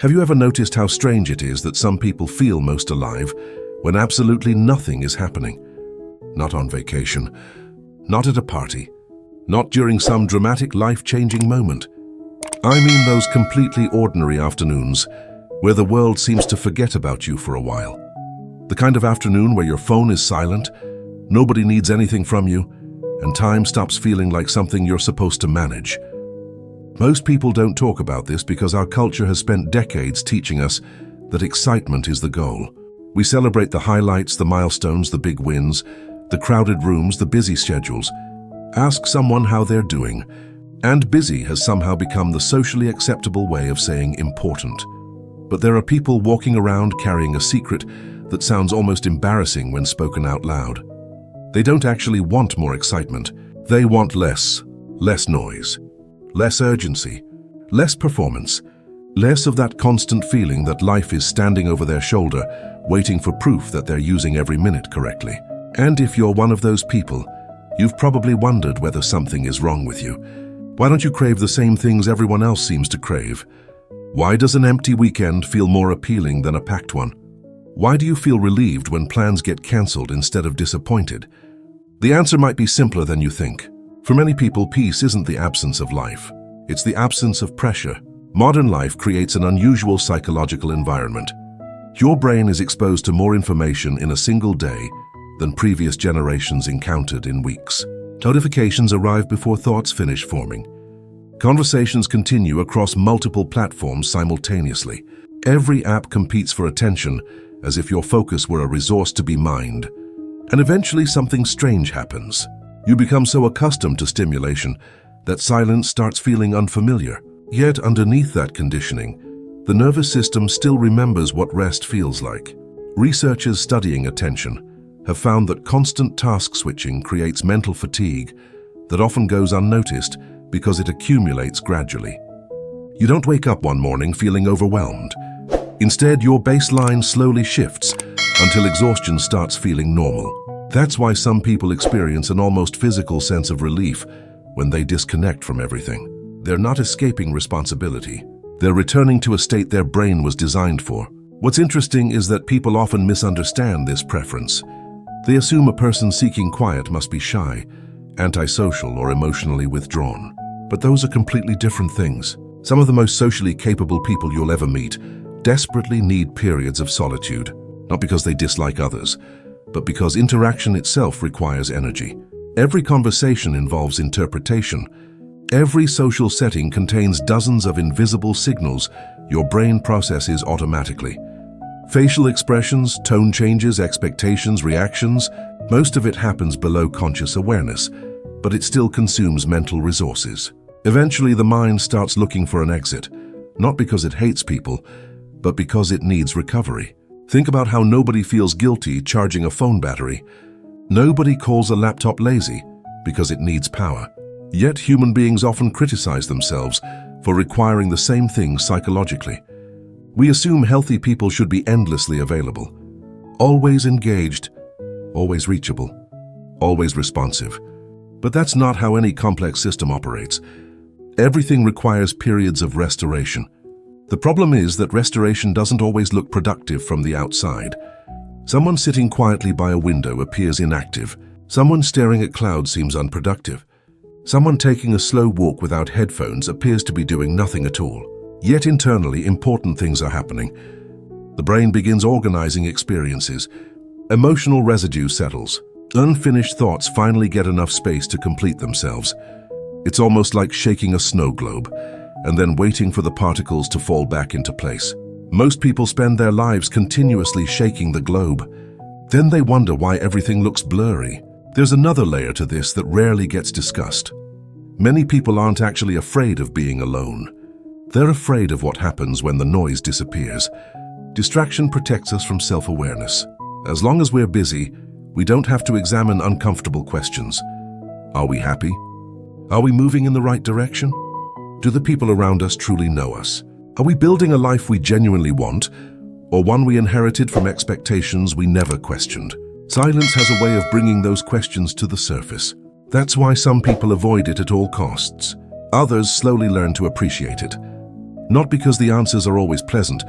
Have you ever noticed how strange it is that some people feel most alive when absolutely nothing is happening? Not on vacation, not at a party, not during some dramatic life-changing moment. I mean those completely ordinary afternoons where the world seems to forget about you for a while. The kind of afternoon where your phone is silent, nobody needs anything from you, and time stops feeling like something you're supposed to manage. Most people don't talk about this because our culture has spent decades teaching us that excitement is the goal. We celebrate the highlights, the milestones, the big wins, the crowded rooms, the busy schedules. Ask someone how they're doing, and busy has somehow become the socially acceptable way of saying important. But there are people walking around carrying a secret that sounds almost embarrassing when spoken out loud. They don't actually want more excitement. They want less noise, less urgency, less performance, less of that constant feeling that life is standing over their shoulder, waiting for proof that they're using every minute correctly. And if you're one of those people, you've probably wondered whether something is wrong with you. Why don't you crave the same things everyone else seems to crave? Why does an empty weekend feel more appealing than a packed one? Why do you feel relieved when plans get cancelled instead of disappointed? The answer might be simpler than you think. For many people, peace isn't the absence of life. It's the absence of pressure. Modern life creates an unusual psychological environment. Your brain is exposed to more information in a single day than previous generations encountered in weeks. Notifications arrive before thoughts finish forming. Conversations continue across multiple platforms simultaneously. Every app competes for attention as if your focus were a resource to be mined. And eventually something strange happens. You become so accustomed to stimulation that silence starts feeling unfamiliar. Yet underneath that conditioning, the nervous system still remembers what rest feels like. Researchers studying attention have found that constant task switching creates mental fatigue that often goes unnoticed because it accumulates gradually. You don't wake up one morning feeling overwhelmed. Instead, your baseline slowly shifts until exhaustion starts feeling normal. That's why some people experience an almost physical sense of relief when they disconnect from everything. They're not escaping responsibility. They're returning to a state their brain was designed for. What's interesting is that people often misunderstand this preference. They assume a person seeking quiet must be shy, antisocial, or emotionally withdrawn. But those are completely different things. Some of the most socially capable people you'll ever meet desperately need periods of solitude, not because they dislike others, but because interaction itself requires energy. Every conversation involves interpretation. Every social setting contains dozens of invisible signals your brain processes automatically. Facial expressions, tone changes, expectations, reactions, most of it happens below conscious awareness, but it still consumes mental resources. Eventually, the mind starts looking for an exit, not because it hates people, but because it needs recovery. Think about how nobody feels guilty charging a phone battery. Nobody calls a laptop lazy because it needs power. Yet human beings often criticize themselves for requiring the same things psychologically. We assume healthy people should be endlessly available, always engaged, always reachable, always responsive. But that's not how any complex system operates. Everything requires periods of restoration. The problem is that restoration doesn't always look productive from the outside. Someone sitting quietly by a window appears inactive. Someone staring at clouds seems unproductive. Someone taking a slow walk without headphones appears to be doing nothing at all. Yet internally, important things are happening. The brain begins organizing experiences. Emotional residue settles. Unfinished thoughts finally get enough space to complete themselves. It's almost like shaking a snow globe, and then waiting for the particles to fall back into place. Most people spend their lives continuously shaking the globe. Then they wonder why everything looks blurry. There's another layer to this that rarely gets discussed. Many people aren't actually afraid of being alone. They're afraid of what happens when the noise disappears. Distraction protects us from self-awareness. As long as we're busy, we don't have to examine uncomfortable questions. Are we happy? Are we moving in the right direction? Do the people around us truly know us? Are we building a life we genuinely want, or one we inherited from expectations we never questioned? Silence has a way of bringing those questions to the surface. That's why some people avoid it at all costs. Others slowly learn to appreciate it. Not because the answers are always pleasant,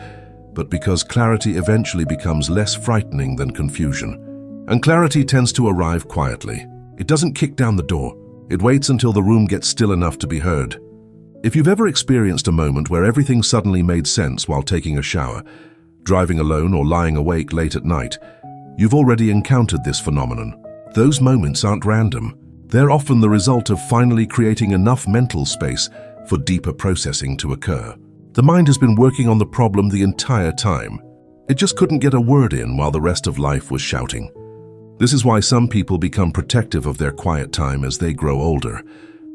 but because clarity eventually becomes less frightening than confusion. And clarity tends to arrive quietly. It doesn't kick down the door. It waits until the room gets still enough to be heard. If you've ever experienced a moment where everything suddenly made sense while taking a shower, driving alone or lying awake late at night, you've already encountered this phenomenon. Those moments aren't random. They're often the result of finally creating enough mental space for deeper processing to occur. The mind has been working on the problem the entire time. It just couldn't get a word in while the rest of life was shouting. This is why some people become protective of their quiet time as they grow older.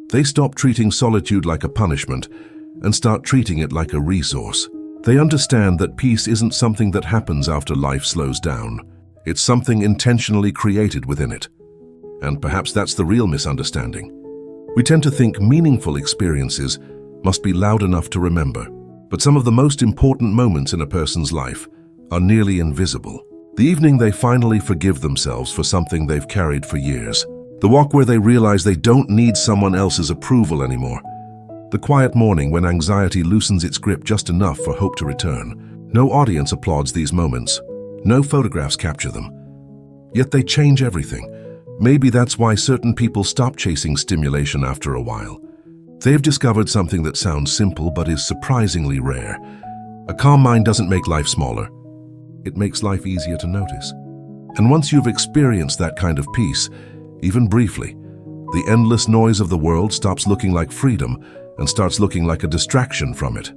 They stop treating solitude like a punishment and start treating it like a resource. They understand that peace isn't something that happens after life slows down. It's something intentionally created within it. And perhaps that's the real misunderstanding. We tend to think meaningful experiences must be loud enough to remember. But some of the most important moments in a person's life are nearly invisible. The evening they finally forgive themselves for something they've carried for years. The walk where they realize they don't need someone else's approval anymore. The quiet morning when anxiety loosens its grip just enough for hope to return. No audience applauds these moments. No photographs capture them. Yet they change everything. Maybe that's why certain people stop chasing stimulation after a while. They've discovered something that sounds simple but is surprisingly rare. A calm mind doesn't make life smaller. It makes life easier to notice. And once you've experienced that kind of peace, even briefly, the endless noise of the world stops looking like freedom and starts looking like a distraction from it.